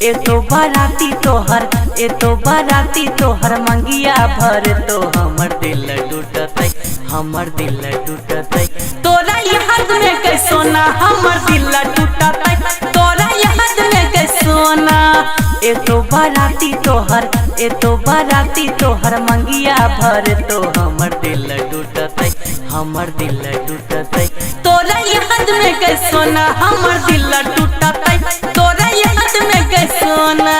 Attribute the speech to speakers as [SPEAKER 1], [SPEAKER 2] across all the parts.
[SPEAKER 1] ए तो बाराती तोहर मंगिया भर तो हमर दिल टूटतै तोरा याद में के सोना हमर दिल टूटतै तोरा याद में के सोना ए तो बाराती तोहर मंगिया भर तो हमर दिल टूटतै तोरा याद में के सोना हमर दिल टूटतै तोरा याद में के सोना।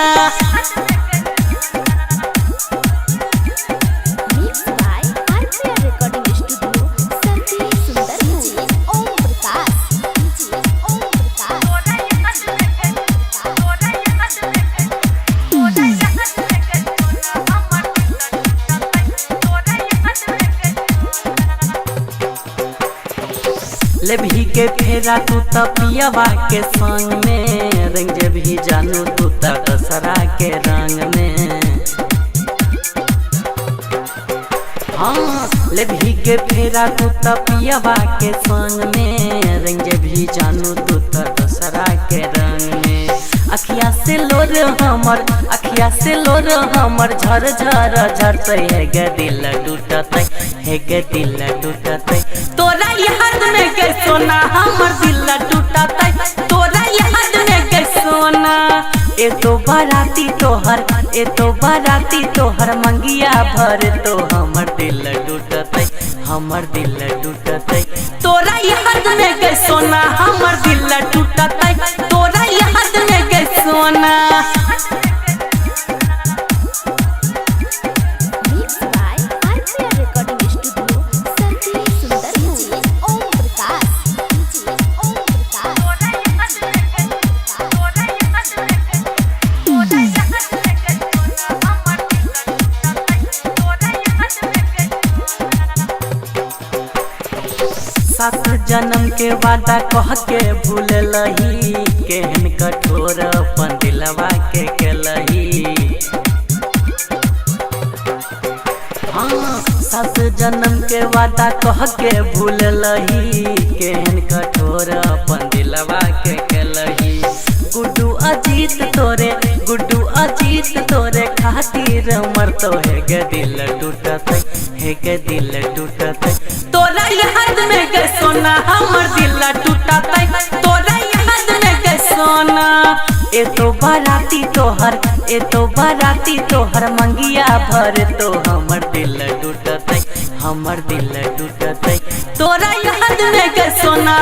[SPEAKER 1] लेभी के फेरा तू पियवा के संग में रंग जे भी जानू तू दशहरा के रंग में। हाँ लेभी के फेरा तू पियवा के संग में रंग जे भी जानू तू दशहरा के रंग में। अखिया से लोर हमर झर झरतै है गे दिल टूटतै तोरा याद में के सोना हमर दिल टूटतै तोरा याद में के सोना। ए तो बाराती तोहर मंगिया भर तो हमर दिल टूटतै तोरा याद में के सोना हमर दिल टूटतै तोरा याद में के सोना। सात जन्म के वादा कह के भूलही केहन कठोर अपन दिलवा के केलही। हाँ सात जन्म के वादा कह के भूलही केहन कठोर अपन दिलवा के केलही। गुड्डू अजीत तोरे खातिर मरतो है गे दिल टूटतै तोरा याद में के सोना हमर दिल टूटतै तोरा याद में के सोना। ए तो बाराती तोहर मंगिया भर तो हमर दिल टूटतै तोरा याद में के सोना।